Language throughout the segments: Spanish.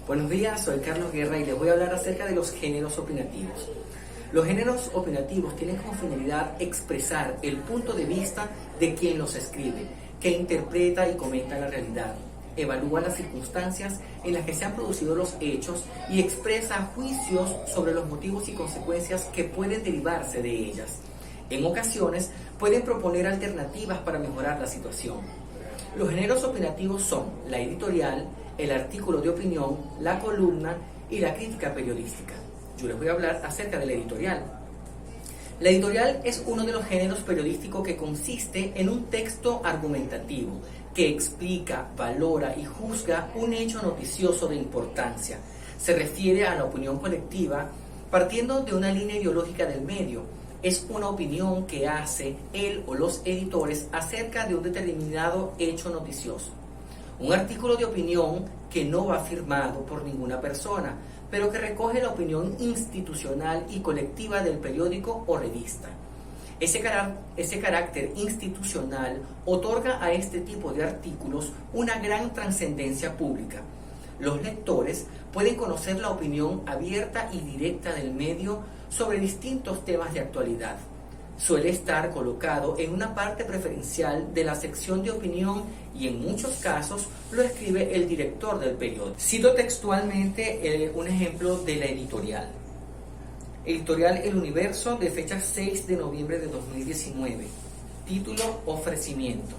Buenos días, soy Carlos Guerra y les voy a hablar acerca de los géneros opinativos. Los géneros opinativos tienen como finalidad expresar el punto de vista de quien los escribe, que interpreta y comenta la realidad, evalúa las circunstancias en las que se han producido los hechos y expresa juicios sobre los motivos y consecuencias que pueden derivarse de ellas. En ocasiones pueden proponer alternativas para mejorar la situación. Los géneros opinativos son la editorial, el artículo de opinión, la columna y la crítica periodística. Yo les voy a hablar acerca de la editorial. La editorial es uno de los géneros periodísticos que consiste en un texto argumentativo que explica, valora y juzga un hecho noticioso de importancia. Se refiere a la opinión colectiva partiendo de una línea ideológica del medio. Es una opinión que hace él o los editores acerca de un determinado hecho noticioso. Un artículo de opinión que no va firmado por ninguna persona, pero que recoge la opinión institucional y colectiva del periódico o revista. Ese carácter institucional otorga a este tipo de artículos una gran trascendencia pública. Los lectores pueden conocer la opinión abierta y directa del medio sobre distintos temas de actualidad. Suele estar colocado en una parte preferencial de la sección de opinión y en muchos casos lo escribe el director del periódico. Cito textualmente un ejemplo de la editorial. Editorial El Universo, de fecha 6 de noviembre de 2019. Título: Ofrecimiento.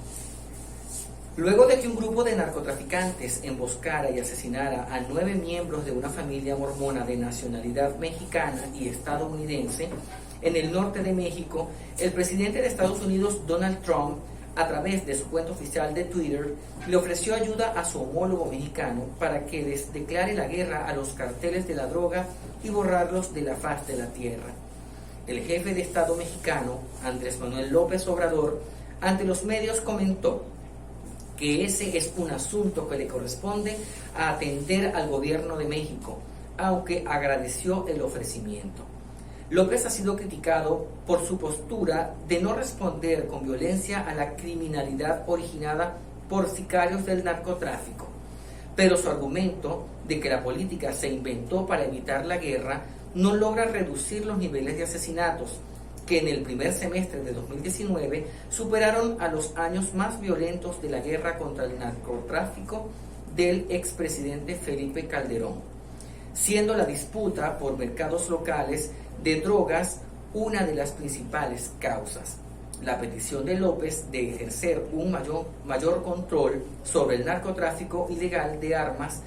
Luego de que un grupo de narcotraficantes emboscara y asesinara a 9 miembros de una familia mormona de nacionalidad mexicana y estadounidense en el norte de México, el presidente de Estados Unidos, Donald Trump, a través de su cuenta oficial de Twitter, le ofreció ayuda a su homólogo mexicano para que les declare la guerra a los carteles de la droga y borrarlos de la faz de la tierra. El jefe de Estado mexicano, Andrés Manuel López Obrador, ante los medios comentó que ese es un asunto que le corresponde a atender al gobierno de México, aunque agradeció el ofrecimiento. López ha sido criticado por su postura de no responder con violencia a la criminalidad originada por sicarios del narcotráfico, pero su argumento de que la política se inventó para evitar la guerra no logra reducir los niveles de asesinatos, que en el primer semestre de 2019 superaron a los años más violentos de la guerra contra el narcotráfico del expresidente Felipe Calderón, siendo la disputa por mercados locales de drogas una de las principales causas. La petición de López de ejercer un mayor control sobre el narcotráfico ilegal de armas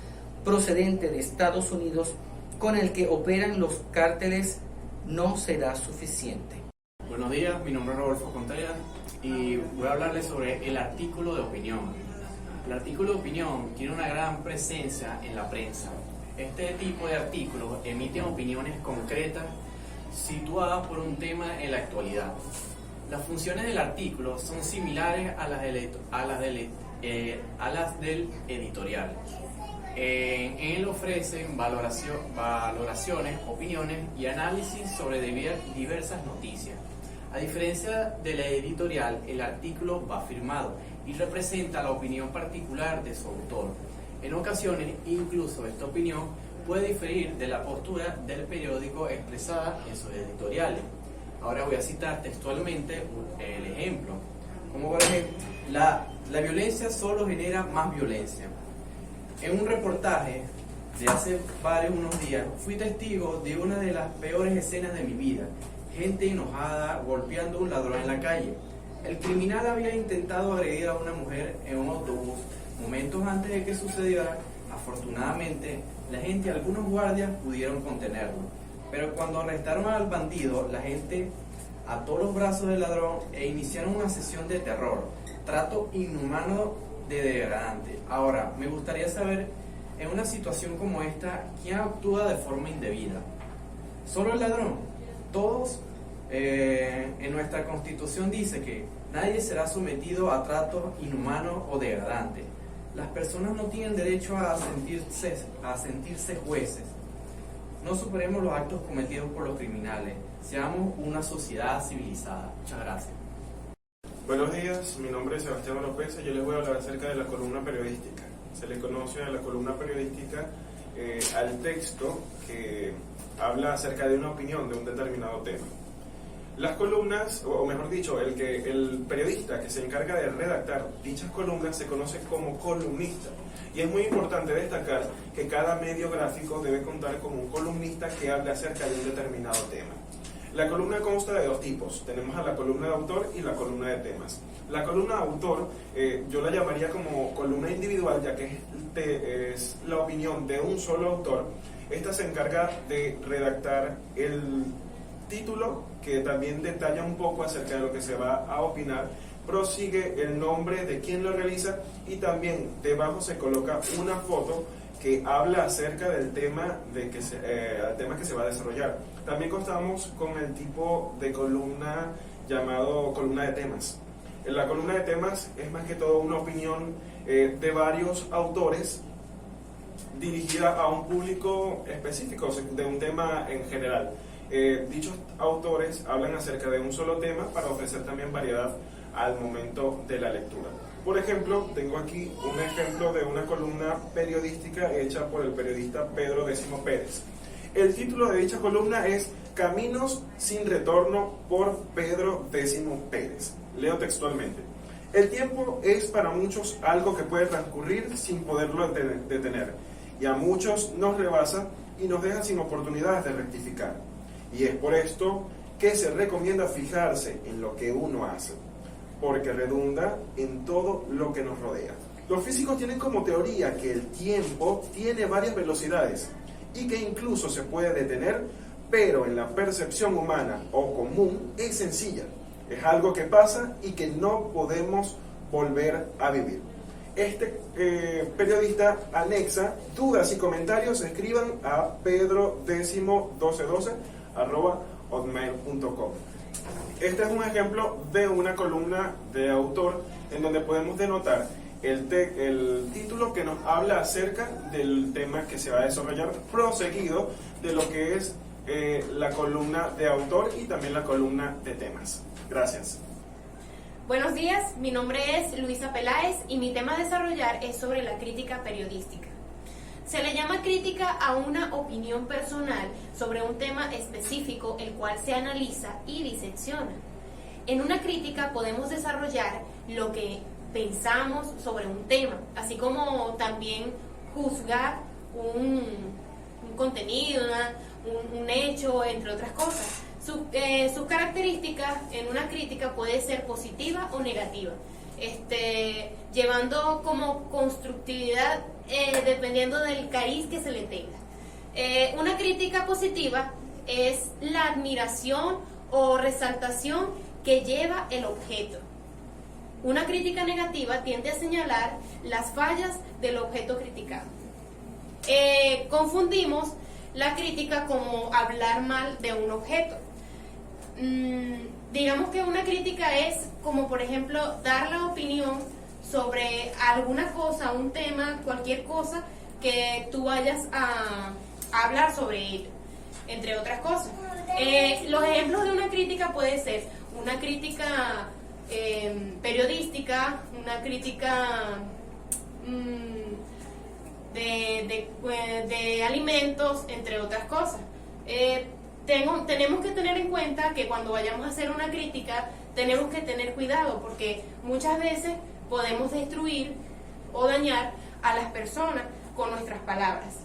procedente de Estados Unidos con el que operan los cárteles no será suficiente. Buenos días, mi nombre es Rodolfo Contreras y voy a hablarles sobre el artículo de opinión. El artículo de opinión tiene una gran presencia en la prensa. Este tipo de artículos emiten opiniones concretas situadas por un tema en la actualidad. Las funciones del artículo son similares a las del editorial. Él ofrece valoraciones, opiniones y análisis sobre diversas noticias. A diferencia de la editorial, el artículo va firmado y representa la opinión particular de su autor. En ocasiones, incluso esta opinión puede diferir de la postura del periódico expresada en sus editoriales. Ahora voy a citar textualmente el ejemplo. Como por ejemplo, la violencia solo genera más violencia. En un reportaje de hace unos días, fui testigo de una de las peores escenas de mi vida. Gente enojada golpeando a un ladrón en la calle. El criminal había intentado agredir a una mujer en un autobús. Momentos antes de que sucediera, afortunadamente, la gente y algunos guardias pudieron contenerlo. Pero cuando arrestaron al bandido, la gente ató los brazos del ladrón e iniciaron una sesión de terror, trato inhumano de degradante. Ahora, me gustaría saber, en una situación como esta, ¿quién actúa de forma indebida? ¿Solo el ladrón? Todos, en nuestra Constitución dice que nadie será sometido a tratos inhumanos o degradantes. Las personas no tienen derecho a sentirse jueces. No superemos los actos cometidos por los criminales. Seamos una sociedad civilizada. Muchas gracias. Buenos días, mi nombre es Sebastián López y yo les voy a hablar acerca de la columna periodística. Se le conoce a la columna periodística al texto que habla acerca de una opinión de un determinado tema. Las columnas, o mejor dicho, el periodista que se encarga de redactar dichas columnas se conoce como columnista. Y es muy importante destacar que cada medio gráfico debe contar con un columnista que hable acerca de un determinado tema. La columna consta de dos tipos. Tenemos a la columna de autor y la columna de temas. La columna de autor yo la llamaría como columna individual, ya que es la opinión de un solo autor. Esta se encarga de redactar el título, que también detalla un poco acerca de lo que se va a opinar, prosigue el nombre de quien lo realiza y también debajo se coloca una foto que habla acerca del tema, tema que se va a desarrollar. También contamos con el tipo de columna llamado columna de temas. En la columna de temas es más que todo una opinión de varios autores dirigida a un público específico, de un tema en general. Dichos autores hablan acerca de un solo tema para ofrecer también variedad al momento de la lectura. Por ejemplo, tengo aquí un ejemplo de una columna periodística hecha por el periodista Pedro Décimo Pérez. El título de dicha columna es Caminos sin retorno por Pedro Décimo Pérez. Leo textualmente. El tiempo es para muchos algo que puede transcurrir sin poderlo detener, y a muchos nos rebasa y nos deja sin oportunidades de rectificar. Y es por esto que se recomienda fijarse en lo que uno hace, porque redunda en todo lo que nos rodea. Los físicos tienen como teoría que el tiempo tiene varias velocidades y que incluso se puede detener, pero en la percepción humana o común es sencilla. Es algo que pasa y que no podemos volver a vivir. Este periodista anexa dudas y comentarios, escriban a pedro1212@hotmail.com. Este es un ejemplo de una columna de autor en donde podemos denotar el título que nos habla acerca del tema que se va a desarrollar, proseguido de lo que es la columna de autor y también la columna de temas. Gracias. Buenos días, mi nombre es Luisa Peláez y mi tema a desarrollar es sobre la crítica periodística. Se le llama crítica a una opinión personal sobre un tema específico, el cual se analiza y disecciona. En una crítica podemos desarrollar lo que pensamos sobre un tema, así como también juzgar un contenido, un hecho, entre otras cosas. Sus características en una crítica puede ser positiva o negativa, llevando como constructividad dependiendo del cariz que se le tenga. Una crítica positiva es la admiración o resaltación que lleva el objeto. Una crítica negativa tiende a señalar las fallas del objeto criticado. Confundimos la crítica como hablar mal de un objeto. Digamos que una crítica es como, por ejemplo, dar la opinión sobre alguna cosa, un tema, cualquier cosa que tú vayas a hablar sobre ello, entre otras cosas. Los ejemplos de una crítica puede ser una crítica periodística, una crítica de alimentos, entre otras cosas. Tenemos que tener en cuenta que cuando vayamos a hacer una crítica tenemos que tener cuidado, porque muchas veces podemos destruir o dañar a las personas con nuestras palabras,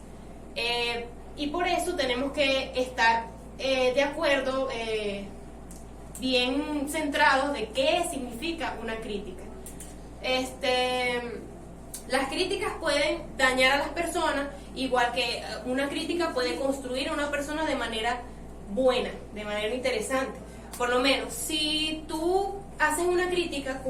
y por eso tenemos que estar de acuerdo, bien centrados de qué significa una crítica. Las críticas pueden dañar a las personas, igual que una crítica puede construir a una persona de manera buena, de manera interesante. Por lo menos, si tú haces una crítica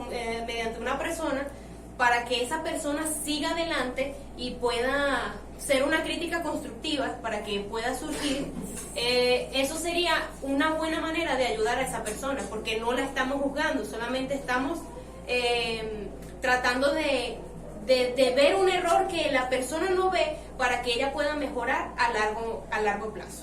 mediante una persona para que esa persona siga adelante y pueda ser una crítica constructiva para que pueda surgir, eso sería una buena manera de ayudar a esa persona, porque no la estamos juzgando, solamente estamos tratando de ver un error que la persona no ve para que ella pueda mejorar a largo plazo.